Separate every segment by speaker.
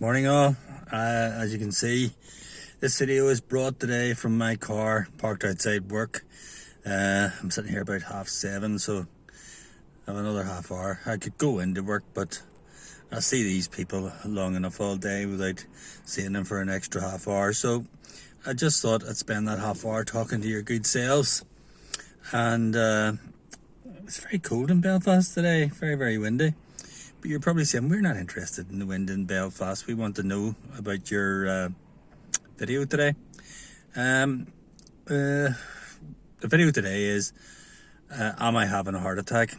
Speaker 1: Morning all. As you can see, this video is brought today from my car parked outside work. I'm sitting here about 7:30, so I have another half hour. I could go into work, but I see these people long enough all day without seeing them for an extra half hour. So I just thought I'd spend that half hour talking to your good selves. And it's very cold in Belfast today, very, very windy. But you're probably saying, we're not interested in the wind in Belfast. We want to know about your video today. The video today is, am I having a heart attack?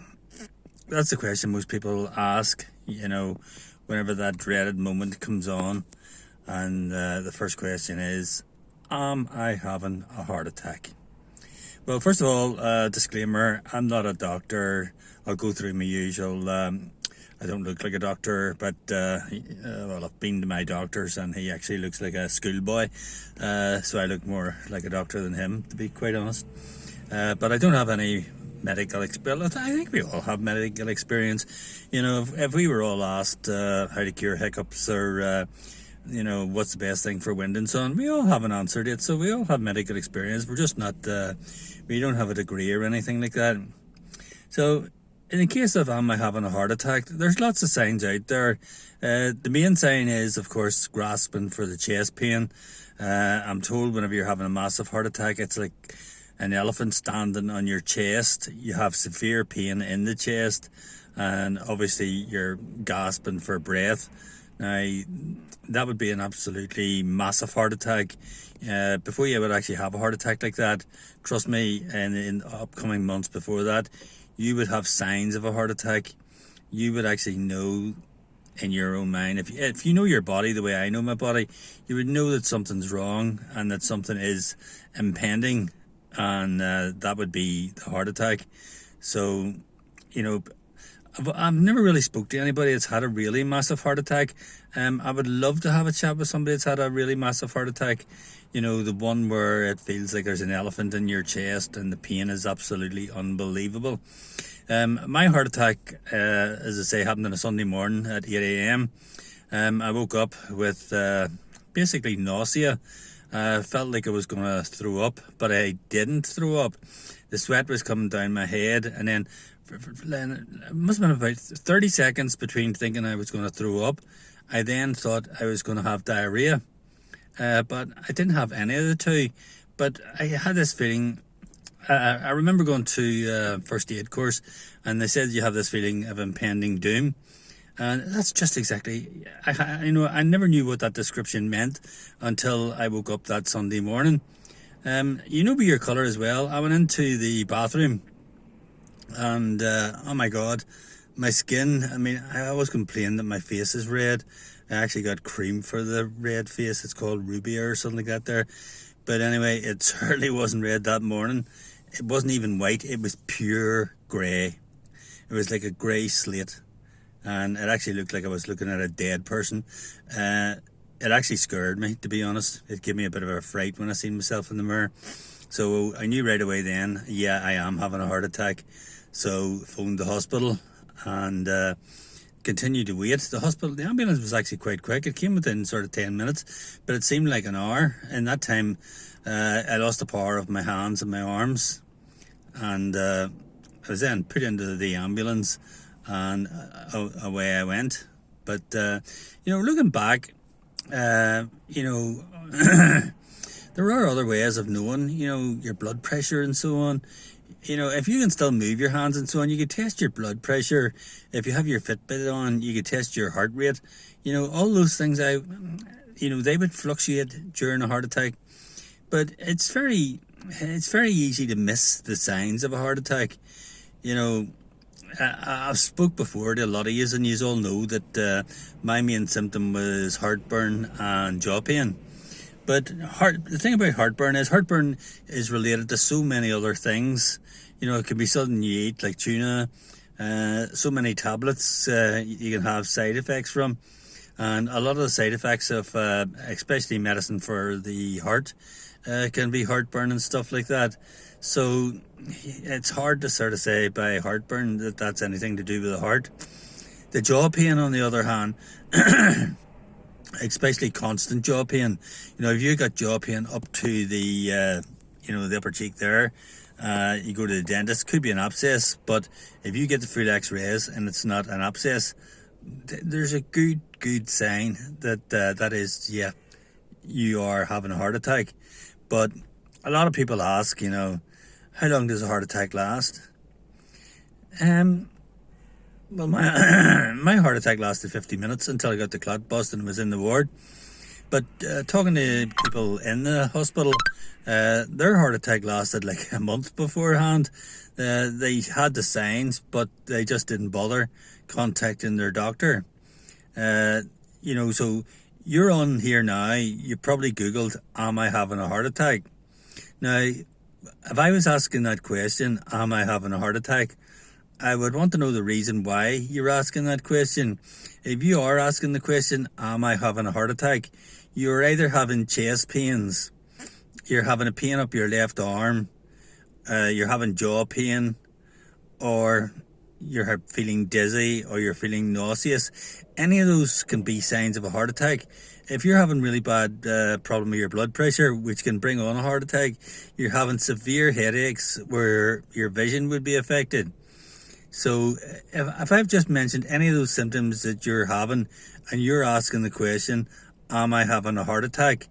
Speaker 1: That's the question most people ask, whenever that dreaded moment comes on. And the first question is, am I having a heart attack? Well, first of all, disclaimer, I'm not a doctor. I'll go through my usual... I don't look like a doctor, but I've been to my doctor's and he actually looks like a schoolboy, so I look more like a doctor than him, to be quite honest. But I don't have any medical experience. I think we all have medical experience. If we were all asked how to cure hiccups or what's the best thing for wind and sun, we all haven't answered it. So we all have medical experience. We're just not, we don't have a degree or anything like that. So in the case of am I having a heart attack, there's lots of signs out there. The main sign is, of course, grasping for the chest pain. I'm told whenever you're having a massive heart attack, it's like an elephant standing on your chest. You have severe pain in the chest, and obviously you're gasping for breath. Now, that would be an absolutely massive heart attack. Before you would actually have a heart attack like that, trust me, in the upcoming months before that, you would have signs of a heart attack. You would actually know in your own mind. If you know your body the way I know my body, you would know that something's wrong and that something is impending, and that would be the heart attack. So, I've never really spoke to anybody that's had a really massive heart attack. I would love to have a chat with somebody that's had a really massive heart attack. The one where it feels like there's an elephant in your chest and the pain is absolutely unbelievable. My heart attack, as I say, happened on a Sunday morning at 8 a.m. I woke up with basically nausea. Felt like I was going to throw up, but I didn't throw up. The sweat was coming down my head, and then it must have been about 30 seconds between thinking I was going to throw up. I then thought I was going to have diarrhea, but I didn't have any of the two. But I had this feeling. I remember going to first aid course, and they said you have this feeling of impending doom. And that's just exactly, I never knew what that description meant until I woke up that Sunday morning. With your colour as well, I went into the bathroom and, oh my God, my skin, I always complain that my face is red. I actually got cream for the red face. It's called rubia or something like that there. But anyway, it certainly wasn't red that morning. It wasn't even white. It was pure grey. It was like a grey slate. And it actually looked like I was looking at a dead person. It actually scared me, to be honest. It gave me a bit of a fright when I seen myself in the mirror. So I knew right away then, yeah, I am having a heart attack. So phoned the hospital and continued to wait. The ambulance was actually quite quick. It came within sort of 10 minutes, but it seemed like an hour. In that time, I lost the power of my hands and my arms. And I was then put into the ambulance, and away I went. But looking back, there are other ways of knowing, your blood pressure and so on. If you can still move your hands and so on, you could test your blood pressure. If you have your Fitbit on, you could test your heart rate. All those things, they would fluctuate during a heart attack. But it's very easy to miss the signs of a heart attack. I've spoke before to a lot of yous, and yous all know that my main symptom was heartburn and jaw pain. But the thing about heartburn is related to so many other things. It can be something you eat, like tuna, so many tablets you can have side effects from. And a lot of the side effects of especially medicine for the heart can be heartburn and stuff like that. So it's hard to sort of say by heartburn that that's anything to do with the heart. The jaw pain, on the other hand, especially constant jaw pain. If you got jaw pain up to the the upper cheek there, you go to the dentist, could be an abscess, but if you get the full x-rays and it's not an abscess, there's a good sign that that is, yeah, you are having a heart attack. But a lot of people ask, how long does a heart attack last? Well, my heart attack lasted 50 minutes until I got the clot bust and was in the ward. But talking to people in the hospital, their heart attack lasted like a month beforehand. They had the signs, but they just didn't bother contacting their doctor. So you're on here now, you probably Googled, am I having a heart attack? Now, if I was asking that question, am I having a heart attack, I would want to know the reason why you're asking that question. If you are asking the question, am I having a heart attack, you're either having chest pains, you're having a pain up your left arm, you're having jaw pain, or you're feeling dizzy, or you're feeling nauseous. Any of those can be signs of a heart attack. If you're having really bad problem with your blood pressure, which can bring on a heart attack, you're having severe headaches where your vision would be affected. So if I've just mentioned any of those symptoms that you're having and you're asking the question, am I having a heart attack?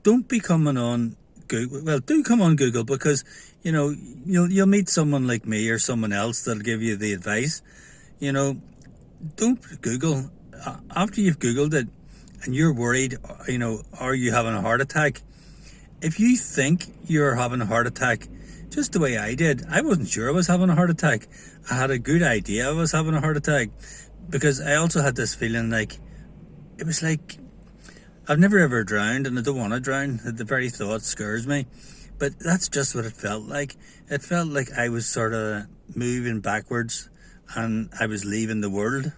Speaker 1: Don't be coming on Google. Well, do come on Google, because, you'll meet someone like me or someone else that'll give you the advice. Don't Google. After you've Googled it and you're worried, are you having a heart attack? If you think you're having a heart attack, just the way I did, I wasn't sure I was having a heart attack. I had a good idea I was having a heart attack, because I also had this feeling like, it was like, I've never ever drowned and I don't want to drown. The very thought scares me. But that's just what it felt like. It felt like I was sort of moving backwards and I was leaving the world.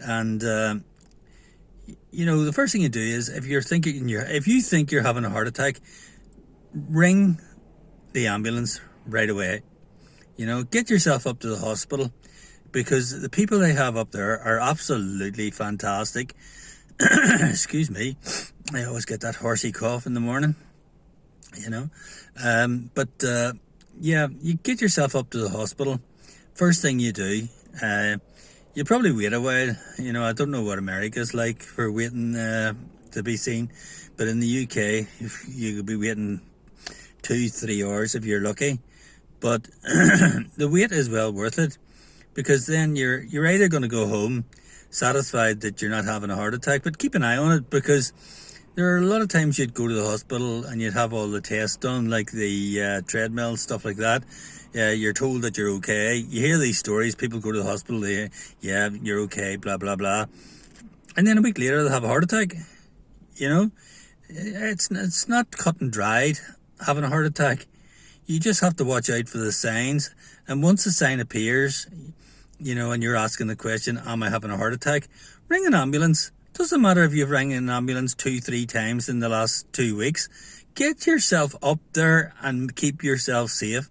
Speaker 1: And, the first thing you do is, if you think you're having a heart attack, ring the ambulance right away. Get yourself up to the hospital, because the people they have up there are absolutely fantastic. Excuse me, I always get that horsey cough in the morning, you get yourself up to the hospital. First thing you do, you probably wait a while. I don't know what America's like for waiting to be seen, but in the UK you could be waiting 2-3 hours if you're lucky. But the wait is well worth it, because then you're either going to go home satisfied that you're not having a heart attack, but keep an eye on it, because there are a lot of times you'd go to the hospital and you'd have all the tests done, like the treadmill, stuff like that. You're told that you're okay. You hear these stories, people go to the hospital, you're okay, blah, blah, blah. And then a week later, they'll have a heart attack. It's not cut and dried, having a heart attack. You just have to watch out for the signs. And once the sign appears, and you're asking the question, am I having a heart attack? Ring an ambulance. Doesn't matter if you've rang an ambulance 2-3 times in the last 2 weeks. Get yourself up there and keep yourself safe.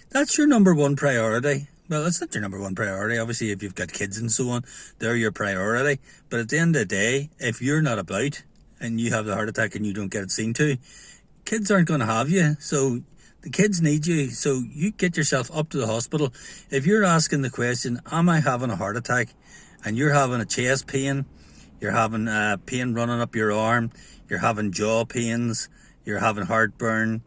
Speaker 1: That's your number one priority. Well, it's not your number one priority. Obviously, if you've got kids and so on, they're your priority. But at the end of the day, if you're not about and you have the heart attack and you don't get it seen to, kids aren't going to have you. So the kids need you. So you get yourself up to the hospital. If you're asking the question, am I having a heart attack, and you're having a chest pain, you're having pain running up your arm, you're having jaw pains, you're having heartburn,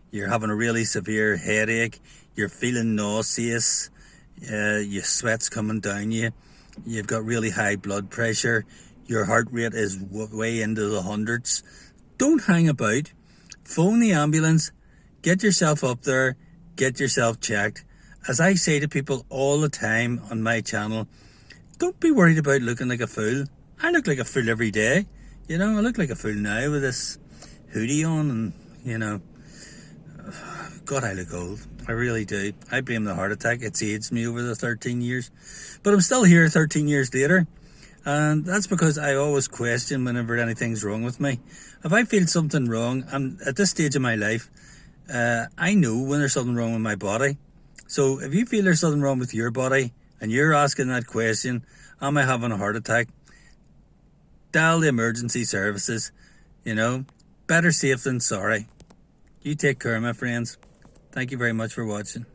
Speaker 1: you're having a really severe headache, you're feeling nauseous, your sweat's coming down you, you've got really high blood pressure, your heart rate is way into the hundreds, don't hang about. Phone the ambulance, get yourself up there, get yourself checked. As I say to people all the time on my channel, don't be worried about looking like a fool. I look like a fool every day. I look like a fool now with this hoodie on and, God, I look old. I really do. I blame the heart attack. It's aged me over the 13 years. But I'm still here 13 years later. And that's because I always question whenever anything's wrong with me. If I feel something wrong, I'm at this stage of my life, I know when there's something wrong with my body. So if you feel there's something wrong with your body and you're asking that question, am I having a heart attack? Dial the emergency services. Better safe than sorry. You take care, my friends. Thank you very much for watching.